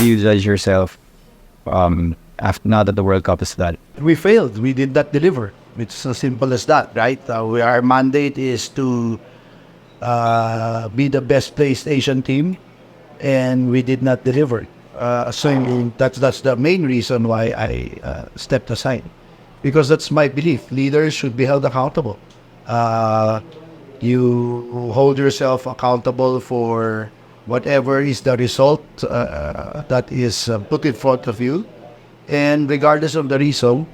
do you judge yourself after now that the World Cup is done? We failed. We did not deliver. It's as simple as that, right? Our mandate is to be the best placed Asian team, and we did not deliver. So that's the main reason why I stepped aside, because that's my belief. Leaders should be held accountable. You hold yourself accountable for whatever is the result that is put in front of you, and regardless of the reason,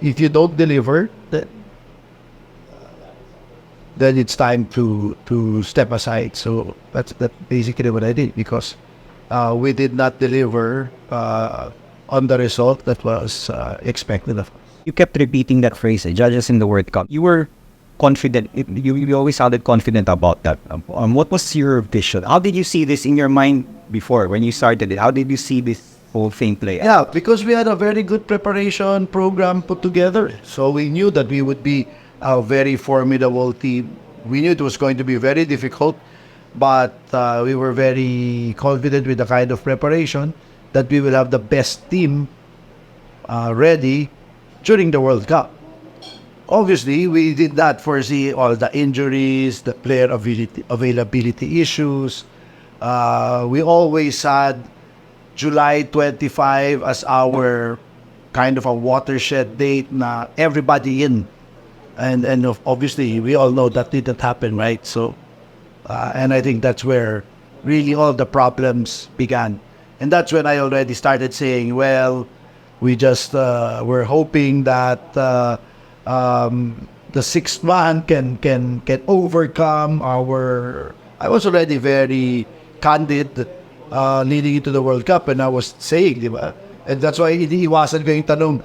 if you don't deliver, then it's time to step aside. So that's basically what I did, because we did not deliver on the result that was expected of us. You kept repeating that phrase, judges in the World Cup. You were confident. You always sounded confident about that. What was your vision? How did you see this in your mind before, when you started it? How did you see this whole thing play out? Yeah, because we had a very good preparation program put together. So we knew that we would be a very formidable team. We knew it was going to be very difficult, but we were very confident with the kind of preparation that we will have the best team ready during the World Cup. Obviously, we did not foresee all the injuries, the player availability issues. We always had July 25 as our kind of a watershed date na everybody in. And obviously, we all know that didn't happen, right? So, and I think that's where really all the problems began. And that's when I already started saying, well, we just were hoping that the sixth man can overcome our... I was already very candid leading into the World Cup, and I was saying, di ba? And that's why iniiwasan ko yung tanong,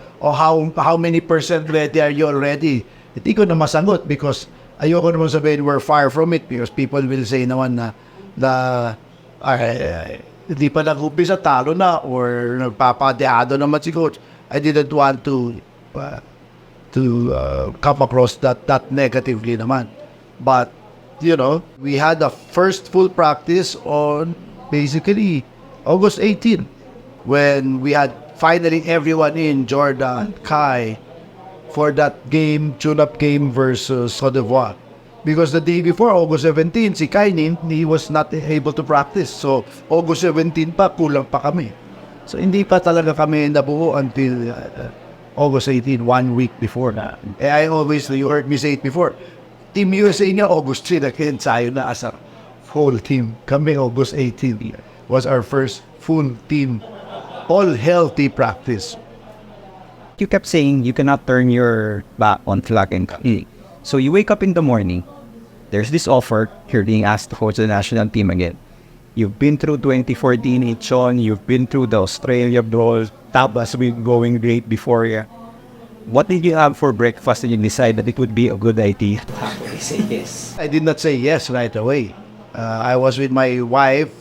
how many percent ready are you already? Hindi ko na masagot, because ayoko naman sabihin we're far from it, because people will say naman na hindi pa nag-umpisa, talo na, or nagpapadeado naman si coach. I didn't want to come across that negatively naman. But, you know, we had the first full practice on basically August 18, when we had finally everyone in, Jordan, Kai, for that game, tune-up game versus Cote d'Ivoire. Because the day before, August 17, si Kainin, he was not able to practice. So, August 17 pa, kulang pa kami. So, hindi pa talaga kami nabuo until August 18, 1 week before na. I always, you heard me say it before, Team USA niya, August 3, nag-ensayo na as a whole team. Kami, August 18, was our first full team, all healthy practice. You kept saying you cannot turn your back on flag and cup. So you wake up in the morning, there's this offer, you're being asked to coach the national team again. You've been through 2014 in Chon, you've been through the Australia brawl, Tabas been going great before you. What did you have for breakfast and you decide that it would be a good idea to actually say yes? I did not say yes right away. I was with my wife.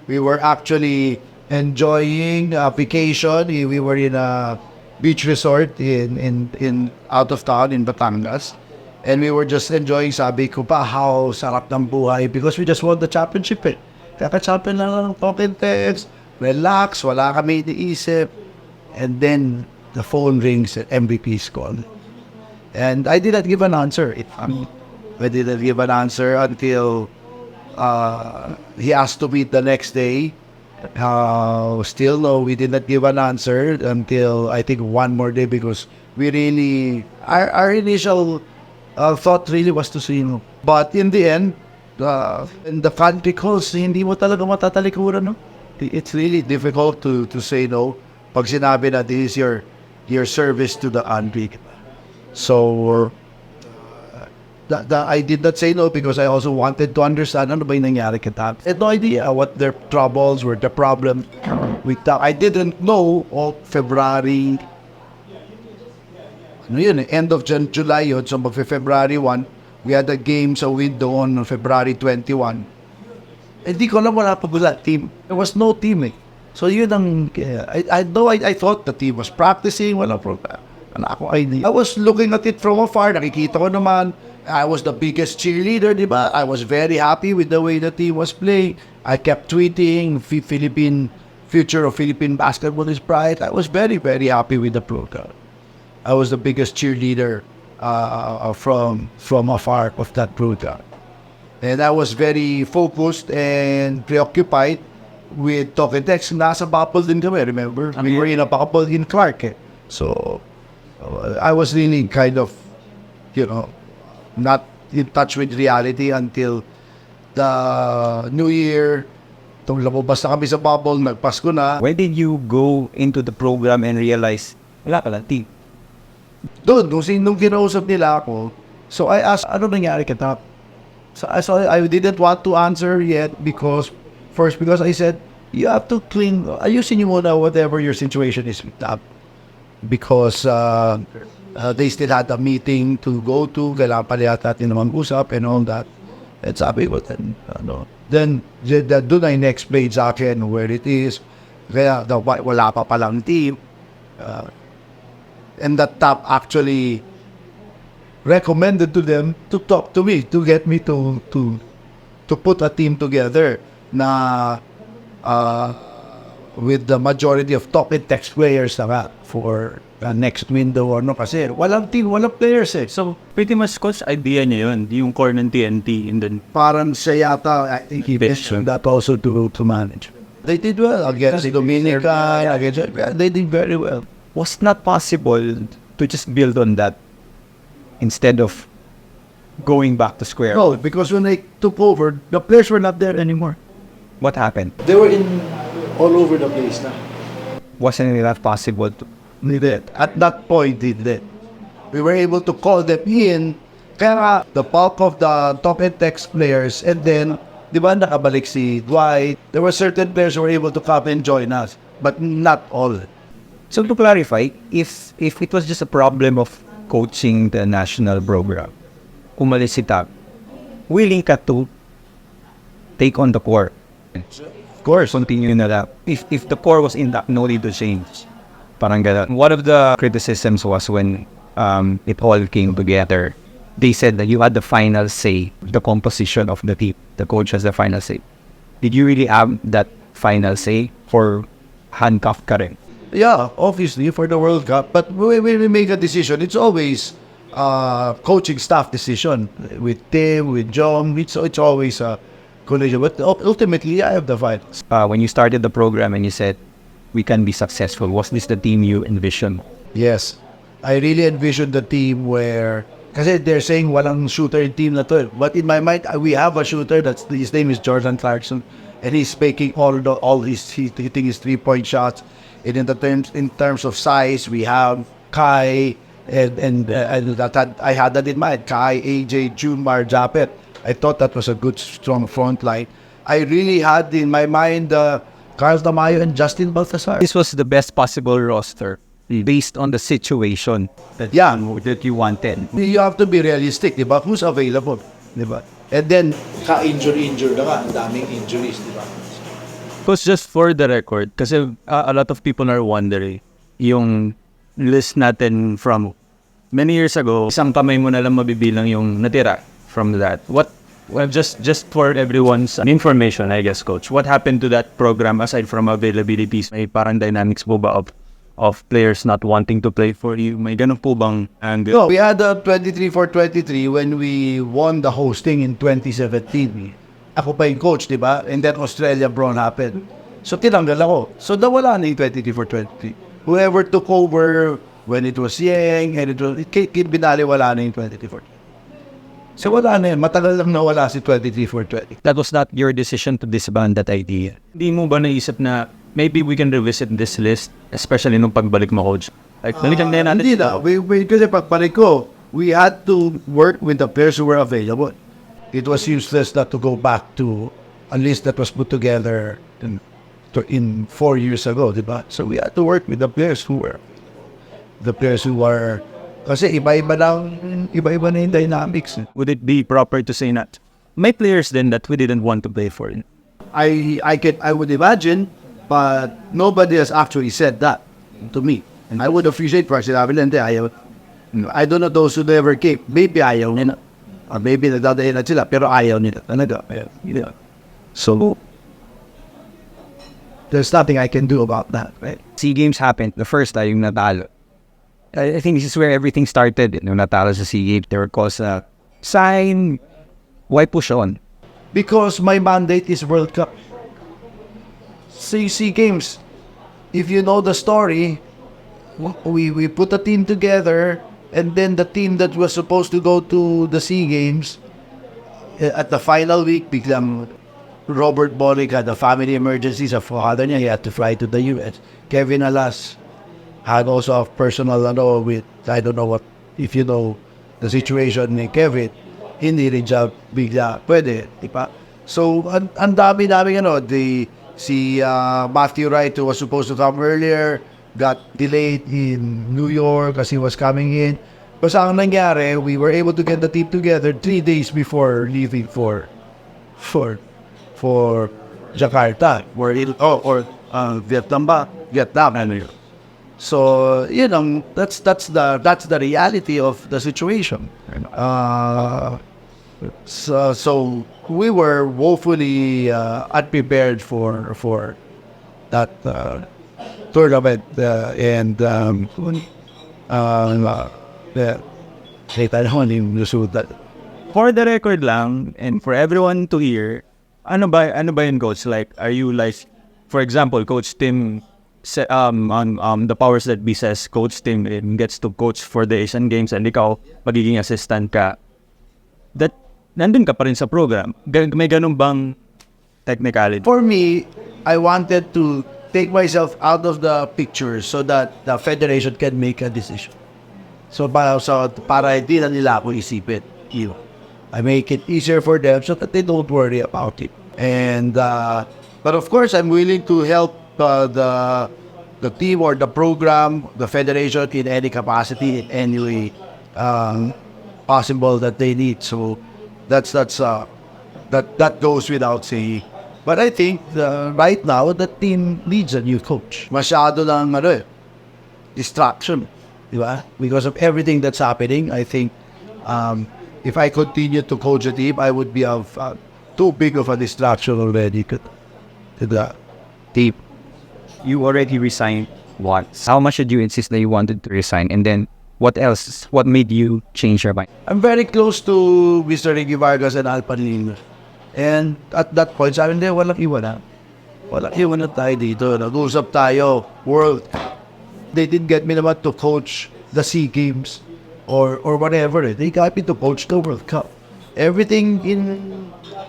We were actually enjoying a vacation. We were in a beach resort in out of town in Batangas. And we were just enjoying, sabi ko pa, how sarap ng buhay, because we just won the championship eh. Kaka-champion lang ng token text, relax, wala kami iniisip. And then, the phone rings and MVP's call. And I did not give an answer. I didn't give an answer until he asked to meet the next day. Still no, we did not give an answer until I think one more day, because we really, our initial thought really was to say no. But in the end, in the country calls, hindi mo talaga matatalikuran, no? It's really difficult to say no pag sinabi na this is your service to the country. So, I did not say no, because I also wanted to understand ano ba yung nangyari kita. I had no idea what their troubles were, the problem with that. I didn't know of February, end of July yun, so February 1, we had a game sa window on February 21. Hindi ko alam, wala pa ba team. There was no team eh. So yun ang, I thought the team was practicing, wala problem. I was looking at it from afar, nakikita ko naman, I was the biggest cheerleader, di ba? I was very happy with the way the team was playing. I kept tweeting, Philippine future of Philippine basketball is bright. I was very, very happy with the program. I was the biggest cheerleader from afar of that program. And I was very focused and preoccupied with talk and text. Nasa bubble din kami, remember? We were in a bubble in Clark. So, I was really kind of, not in touch with reality until the New Year. Itong lumabas na kami sa bubble, nagpasko na. When did you go into the program and realize, wala pala, team? Doon, nung kinausap nila ako, so I asked, ano nangyari kita? So I didn't want to answer yet because I said, you have to clean, ayusin nyo muna whatever your situation is with that. Because they still had a meeting to go to, kailangan pa yata natin naman usap and all that. And sabi ko, then doon ay na-explain sa akin where it is. Kaya wala pa palang team. And that top actually recommended to them to talk to me, to get me to put a team together na with the majority of talk and text players na nga for next window or no, kasi walang team, walang players eh. So, pretty much, coach, idea niya yun, yung core ng TNT, and then Parang siya yata, I think he mentioned that also to manage. They did well against Dominican, they did very well. Was it not possible to just build on that instead of going back to square? No, because when they took over, the players were not there anymore. What happened? They were all over the place na. Wasn't it that possible to... They did. At that point, they did. We were able to call them in. Kaya nga, the bulk of the top and text players, and then, di ba, nakabalik si Dwight. There were certain players who were able to come and join us, but not all. So to clarify, if it was just a problem of coaching the national program, umalis si Tab, willing ka to take on the core? Of course. Continue na lang. If the core was intact, no need to change. Parang ganun. One of the criticisms was when it all came together, they said that you had the final say, the composition of the team. The coach has the final say. Did you really have that final say for handcuffed ka rin? Yeah, obviously, for the World Cup. But when we make a decision, it's always coaching staff decision. With Tim, with John, it's always a collision. But ultimately, I have the fight. When you started the program and you said, we can be successful, was this the team you envisioned? Yes. I really envisioned the team where... Kasi they're saying walang shooter team na to. But in my mind, we have a shooter. His name is Jordan Clarkson. And he's making he's hitting his 3-point shots. And in terms of size, we have Kai, and I had that in mind. Kai, AJ, Junmar, Japet. I thought that was a good, strong front line. I really had in my mind Carlos Damayo and Justin Baltasar. This was the best possible roster based on the situation that you wanted. You have to be realistic, di ba? Who's available, di ba? And then, ka-injured na nga. Ang daming injuries, di ba? Because just for the record, kasi a lot of people are wondering, yung list natin from many years ago, isang kamay mo na lang mabibilang yung natira from that. Well, just for everyone's information, I guess, coach, what happened to that program aside from availabilities? May parang dynamics po ba of players not wanting to play for you? May ganun po bang angle? No, we had a 23-for-23 when we won the hosting in 2017. Ako pa yung coach, di ba? And then Australia Brown happened. So tinanggal ako. So nawala na yung 23-for-23. Whoever took over when it was Yang, and binali wala na yung 23-for-23. So wala na yun. Matagal lang nawala si 23-for-20. That was not your decision to disband that idea. Hindi mo ba naisip na maybe we can revisit this list, especially nung pagbalik mo, coach? Like, nalikan na natin. Hindi na. Kasi pagbalik ko, we had to work with the players who were available. It was useless not to go back to a list that was put together in 4 years ago, di ba? So we had to work with the players who were kasi iba-iba na yung dynamics. Would it be proper to say that may players then that we didn't want to play for? I would imagine, but nobody has actually said that to me. And I would appreciate for sinabi lang, ayaw. I don't know those who never came. Maybe ayaw nila. Maybe nagdadahilan sila, pero ayaw nila talaga. So, there's nothing I can do about that, right? SEA Games happened. The first time, yung natalo. I think this is where everything started. Nung natalo sa SEA Games, there were calls na, sign, why push on? Because my mandate is World Cup. SEA Games, if you know the story, we put a team together, and then the team that was supposed to go to the SEA Games, at the final week, biglang Robert Boric had a family emergency sa father niya. He had to fly to the US. Kevin Alas had also a personal, with, I don't know what, if you know the situation ni Kevin, hindi rin siya bigla pwede, di ba? So, ang dami-dami, si Matthew Wright, who was supposed to come earlier, got delayed in New York as he was coming in. Basta ang nangyari, we were able to get the team together 3 days before leaving for Jakarta, or Vietnam ba? Vietnam. So, that's the reality of the situation. So we were woefully unprepared for that tournament, For the record lang, and for everyone to hear, ano ba yun, Coach? Like, are you like, for example, Coach Tim, on the powers that be says, Coach Tim gets to coach for the Asian Games, and ikaw, magiging assistant ka, that, nandun ka pa rin sa program. May ganun bang technicality? For me, I wanted to take myself out of the picture so that the federation can make a decision. So para hindi na nila ako isipin. I make it easier for them so that they don't worry about it. And but of course, I'm willing to help the team or the program, the federation in any capacity, in any way possible that they need. So that goes without saying. But I think right now the team needs a new coach. Masyado lang distraction, di ba? Because of everything that's happening, I think if I continue to coach a team, I would be too big of a distraction already to the team. You already resigned once. How much did you insist that you wanted to resign? And then, what else? What made you change your mind? I'm very close to Mr. Ricky Vargas and Al Panlino. And at that point, sabi nila, walang iwan na. Walang iwan na tayo dito. Nag-usap tayo, World. They didn't get me naman to coach the SEA Games or whatever. They got me to coach the World Cup. Everything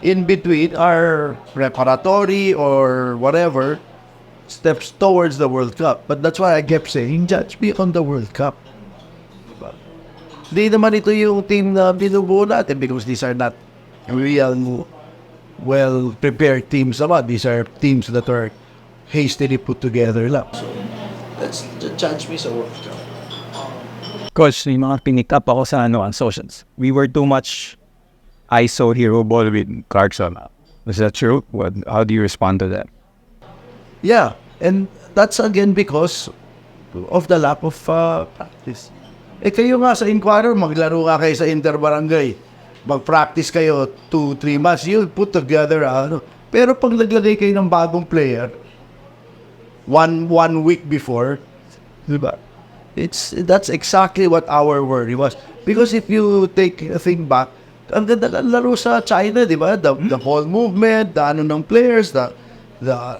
in between are preparatory or whatever steps towards the World Cup. But that's why I kept saying, judge me on the World Cup. Di naman ito yung team na binubuo natin because these are not real well-prepared teams naman. These are teams that are hastily put together lang. So, let's judge me sa World Cup. Coach, yung mga pinick up ako sa on socials. We were too much ISO hero ball with Clarkson. Is that true? How do you respond to that? Yeah, and that's again because of the lack of practice. Kayo nga sa Inquirer, maglaro ka kayo sa Interbarangay. Mag-practice kayo 2-3 months, you'll put together Pero pag naglagay kayo ng bagong player, one week before, diba? That's exactly what our worry was. Because if you take a thing back, ang ganda ng laro sa China, diba? The whole movement, the ng players, the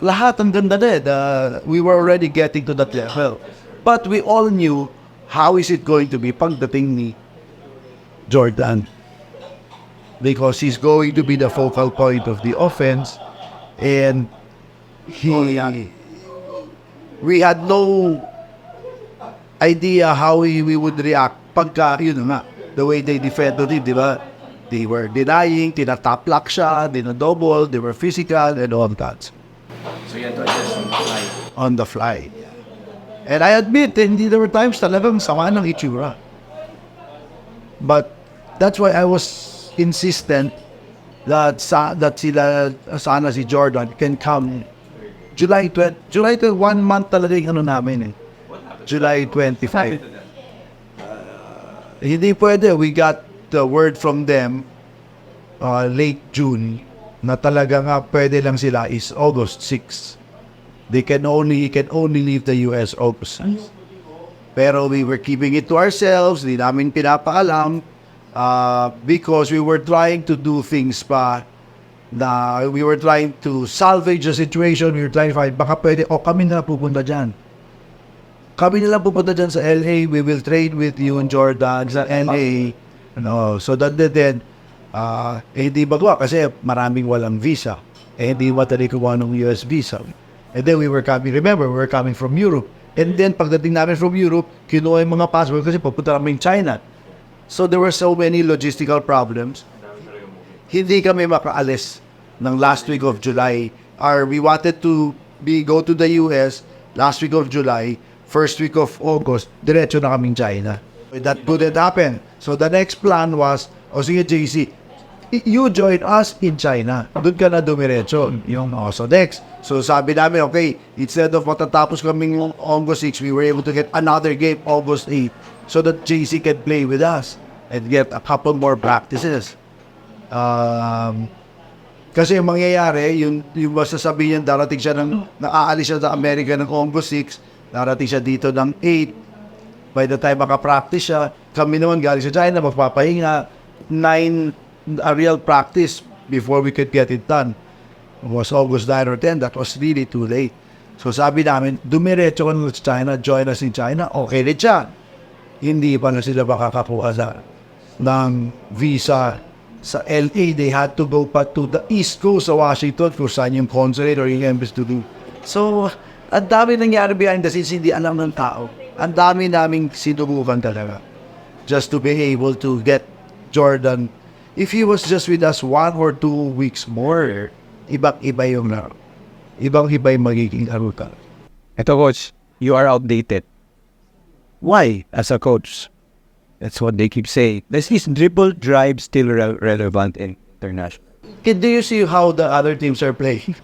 lahat ang ganda na. We were already getting to that level. But we all knew how is it going to be pagdating ni Jordan. Because he's going to be the focal point of the offense, and we had no idea how we would react pagka, the way they defended him, di ba? They were denying, tinatap lock siya, dinadouble, they were physical, and all that. So you had to adjust on the fly. On the fly. And I admit, there were times talagang sama ng itsura. But that's why I was insistent that sana si Jordan can come July 1 month talaga yung namin July 25. Hindi pwede. We got the word from them late June na talaga nga pwede lang sila is August 6. He can only leave the US August 6. Pero we were keeping it to ourselves, di namin pinapaalam because we were trying to do things pa na we were trying to salvage the situation. We were trying to find, baka pwede, kami na pupunta dyan. Kami nila pupunta dyan sa LA, we will trade with you in Jordan sa LA. No, so that then, hindi magawa kasi maraming walang visa. Hindi matali kuha ng US visa. And then we were coming, remember, we were coming from Europe. And then pagdating namin from Europe, kinuha yung mga passport kasi pupunta namin China. So there were so many logistical problems. Hindi kami makaalis ng last week of July. We wanted to go to the US last week of July. First week of August, diretso na kaming China. That couldn't happen. So the next plan was, sige JC, you join us in China. Doon ka na dumiretso. So next. So sabi namin, okay, instead of matatapos kaming August 6, we were able to get another game August 8 so that JC can play with us and get a couple more practices. Kasi yung mangyayari, yung masasabi niya, darating siya aalis siya sa Amerika ng August 6, darating siya dito ng 8. By the time makapractice siya, kami naman galing sa China, magpapahinga 9 a real practice before we could get it done. It was August 9 or 10, that was really too late. So sabi namin, dumiretso ka sa China, join us in China, okay rin siya. Hindi pa na sila makakakuha ng visa sa LA. They had to go pa to the East Coast sa Washington kung saan yung consulate or yung embassy to do. So, ang dami nangyari behind the scenes, hindi alam ng tao. Ang dami naming sinubukan talaga just to be able to get Jordan. If he was just with us 1 or 2 weeks more, ibang-iba yung laro. Ibang-iba yung magiging laro ka. Ito, coach, you are outdated. Why? As a coach, that's what they keep saying. Is dribble drive still relevant in international? Do you see how the other teams are playing?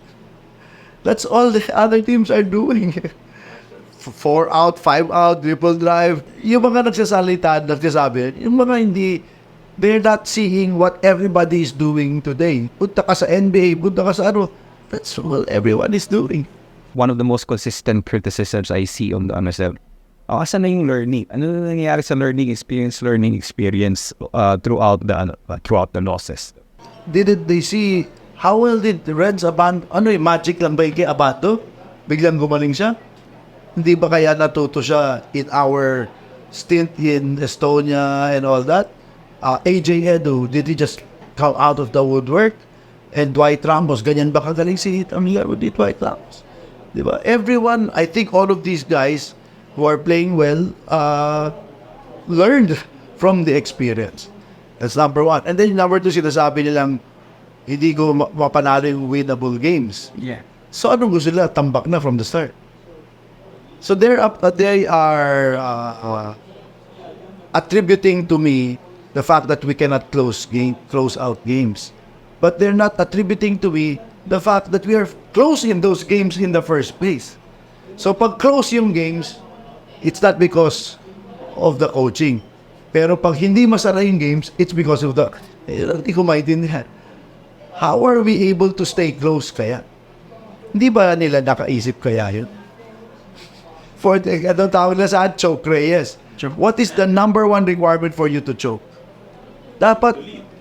That's all the other teams are doing. 4 out, 5 out, dribble drive. Yung mga nagsasabi, yung mga hindi, they're not seeing what everybody is doing today. Punta ka sa NBA, punta ka sa ano. That's what everyone is doing. One of the most consistent criticisms I see on the MSL. Asan na yung learning? Ano na nangyayari sa learning experience throughout the losses? Didn't they see how well did Reds magic lang ba yung kay Abato? Biglang gumaling siya? Hindi ba kaya natuto siya in our stint in Estonia and all that? AJ Edo, did he just come out of the woodwork? And Dwight Ramos, ganyan ba kagaling si Dwight Ramos? Diba? Everyone, I think all of these guys who are playing well learned from the experience. That's number 1. And then number 2, sinasabi nilang hindi ko mapanalo yung winnable games. Yeah. So anong gusto nila? Tambak na from the start. So they are attributing to me the fact that we cannot close out games. But they're not attributing to me the fact that we are closing those games in the first place. So pag close yung games, it's not because of the coaching. Pero pag hindi masara yung games, it's because of the... Hindi ko maintindihan. How are we able to stay close kaya? Hindi ba nila nakaisip kaya yun? Anong tawag na saan? Chot Reyes. What is the number 1 requirement for you to choke? Dapat,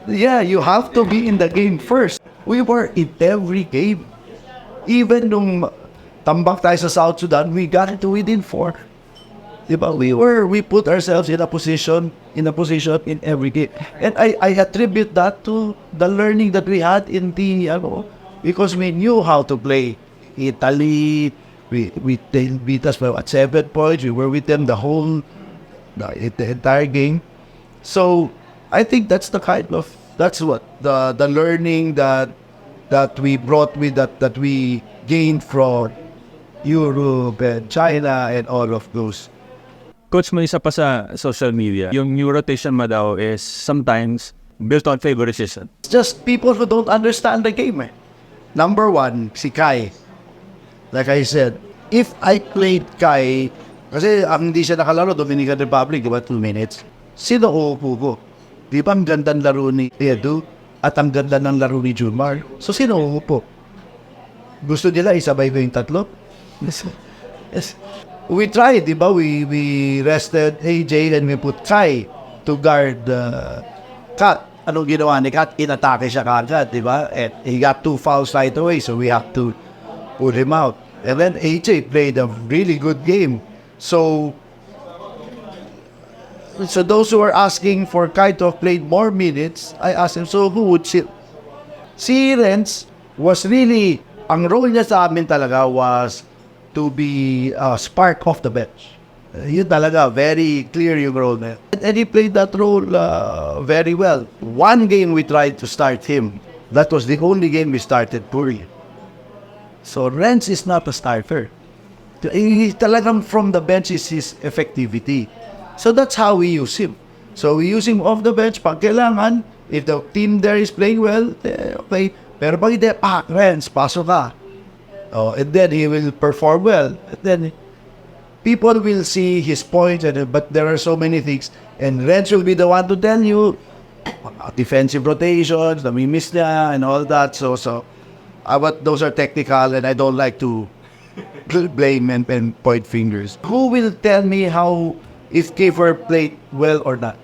you have to be in the game first. We were in every game. Even nung tambak tayo sa South Sudan, we got into within 4. Diba? We put ourselves in a position in every game. And I attribute that to the learning that we had in the, because we knew how to play. Italy, they beat us by 7 points. We were with them the entire game. So, I think that's what the learning that we brought with that we gained from Europe and China and all of those. Coach, may isa pa sa social media. Yung new rotation mo daw is sometimes built on favoritism. It's just people who don't understand the game. Number 1, si Kai. Like I said, if I played Kai, kasi hindi siya nakalaro, Dominican Republic, diba, 2 minutes. Sino uupo ko? Di ba ang gandang laro ni Edu? at ang ganda ng laro ni Junmar. So, sino uupo? Gusto nila isabay ko yung tatlo? Yes. Yes. We tried, di ba? We rested AJ and we put Kai to guard Kat. Anong ginawa ni Kat? Inatake siya kagad, di ba? And he got 2 fouls right away, so we have to pull him out. And then AJ played a really good game. So those who are asking for Kai to have played more minutes, I asked him, so who would sit? Si Renz was really, ang role niya sa amin talaga was to be a spark off the bench. Yun talaga, very clear yung role niya. And he played that role very well. One game we tried to start him. That was the only game we started Puri. So Renz is not a starter. He talagang from the bench is his effectivity. So that's how we use him. So we use him off the bench pag kailangan. If the team there is playing well, okay. Pero pag hindi, Renz, pasok ka. Oh, and then he will perform well. And then people will see his points, but there are so many things. And Renz will be the one to tell you defensive rotations, nami-miss niya, and all that. But those are technical, and I don't like to blame and point fingers. Who will tell me how if Kiefer played well or not?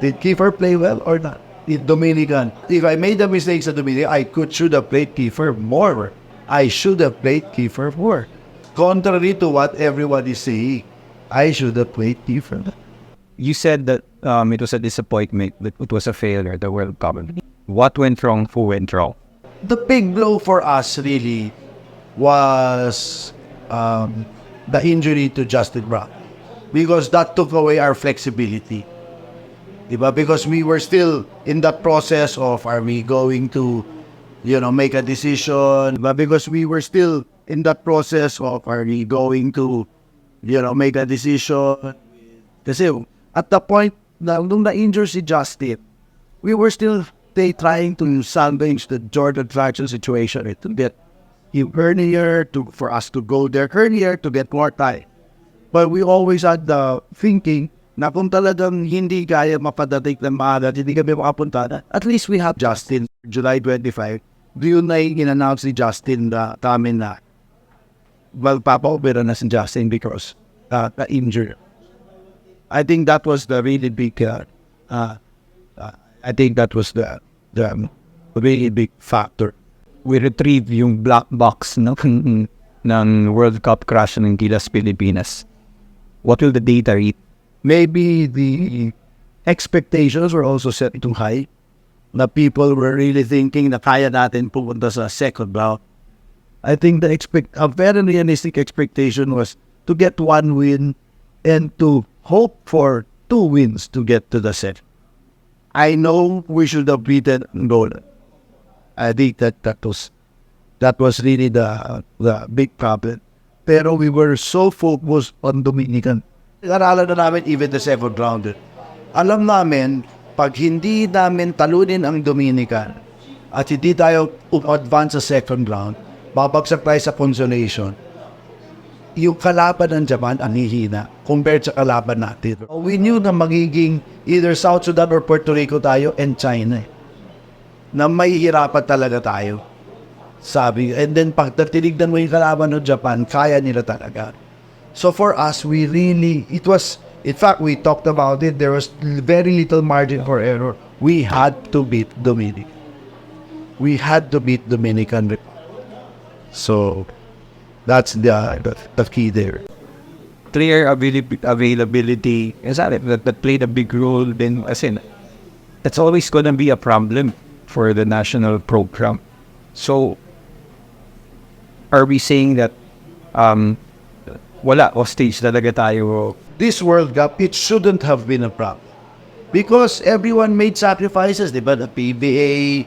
Did Kiefer play well or not? Did Dominican? If I made a mistake sa Dominican, should have played Kiefer more. I should have played Kiefer more. Contrary to what everyone is saying, I should have played Kiefer. You said that it was a disappointment, that it was a failure, the World Cup. What went wrong? Who went wrong? The big blow for us really was the injury to Justin Brown, because that took away our flexibility. Diba? Because we were still in that process of, are we going to, make a decision? Diba? Because we were still in that process of, are we going to, make a decision? Kasi at the point na nung na-injure si Justin, we were still trying to salvage the Jordan Clarkson situation, to get him earlier, for us to go there earlier to get more time. But we always had the thinking na kung talagang hindi kaya mapadating ng maaga, hindi kami makapunta, at least we have Justin. July 25, yun na in-announce ni Justin na tamin na magpapa-opera na si Justin because na-injured. I think that was the really big I think that was the really big factor. We retrieve yung black box ng World Cup crash ng Gilas Pilipinas. What will the data read? Maybe the expectations were also set too high. Na people were really thinking na kaya natin pupunta sa second round. I think a very realistic expectation was to get 1 win and to hope for 2 wins to get to the set. I know we should have beaten Angola. I think that was really the big problem. Pero we were so focused on Dominican. Aralan na namin even the second round. Alam namin, pag hindi namin talunin ang Dominican at hindi tayo advance sa second round, babagsak tayo sa consolation. Yung kalaban ng Japan ang hihina compared sa kalaban natin. We knew na magiging either South Sudan or Puerto Rico tayo and China. Na mahihirapan talaga tayo. Sabi, and then pag tinignan mo yung kalaban ng Japan, kaya nila talaga. So for us, in fact, we talked about it, there was very little margin for error. We had to beat Dominican. We had to beat Dominican Republic. So that's the key there. Player availability, that played a big role then, as in, it's always gonna be a problem for the national program. So are we saying that wala, hostage talaga tayo? This World Cup, it shouldn't have been a problem. Because everyone made sacrifices, diba? The PBA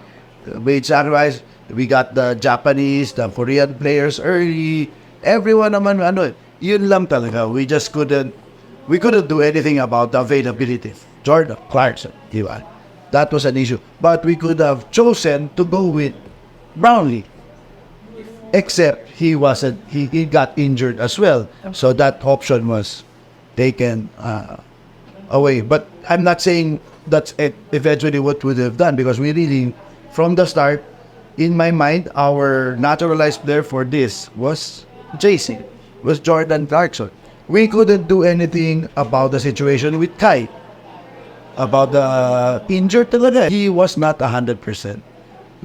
made sacrifices. We got the Japanese, the Korean players early. Everyone naman, yun lang talaga. We couldn't do anything about the availability. Jordan Clarkson, diba? That was an issue. But we could have chosen to go with Brownlee. Except he got injured as well. So that option was taken away. But I'm not saying that's eventually what we would have done, because we really, from the start, in my mind, our naturalized player for this was JC, was Jordan Clarkson. We couldn't do anything about the situation with Kai. About the injured talaga. He was not 100%.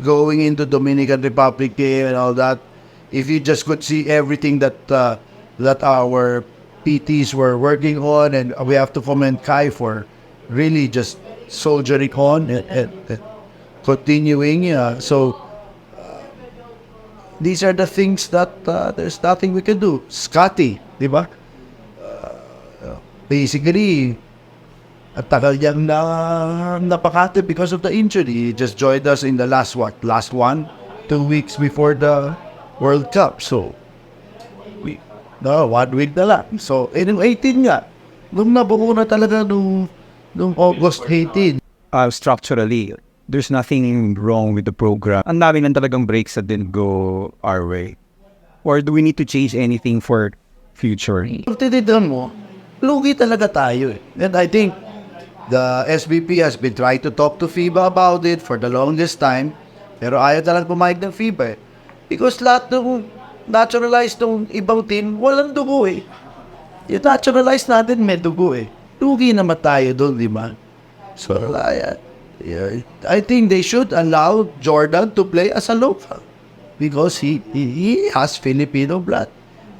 Going into Dominican Republic game and all that, if you just could see everything that that our PTs were working on, and we have to commend Kai for really just soldiering on and continuing. So these are the things that there's nothing we can do. Scotty, di ba? Basically, at tagal niyang napakate because of the injury. He just joined us in the last 2 weeks before the World Cup. So, 1 week na lang. So, nung 18 nga, nung nabuo na talaga nung August 18. Structurally, there's nothing wrong with the program. Ang dami lang talagang breaks that didn't go our way. Or do we need to change anything for future? Kung tinitignan mo, lugi talaga tayo eh. And I think the SBP has been trying to talk to FIBA about it for the longest time. Pero ayaw talaga pumayag ng FIBA eh. Because lahat ng naturalized ng ibang team, walang dugo eh. Yung naturalized natin, may dugo eh. Lugi naman tayo doon, di ba? So, I think they should allow Jordan to play as a local. Because he has Filipino blood.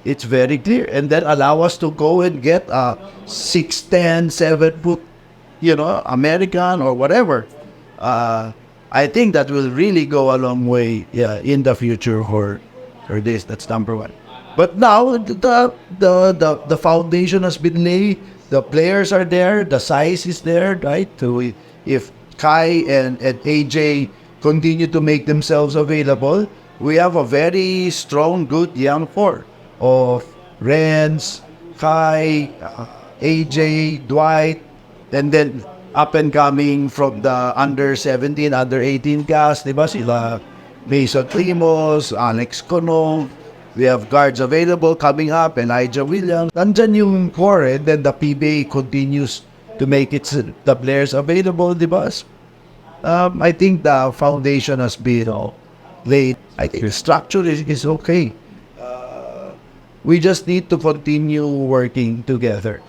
It's very clear. And then allow us to go and get a 6'10", 7-foot, American or whatever. I think that will really go a long way in the future for this. That's number one. But now the foundation has been laid. The players are there. The size is there, right? So if Kai and AJ continue to make themselves available, we have a very strong, good young core of Renz, Kai, AJ, Dwight, and then up and coming from the under 17, under 18 cast, diba? Sila Mason Primos, Alex Conong. We have guards available coming up, Elijah Williams. Nandyan yung core, and then the PBA continues to make the players available, diba? I think the foundation has been laid. I think the structure is okay. We just need to continue working together.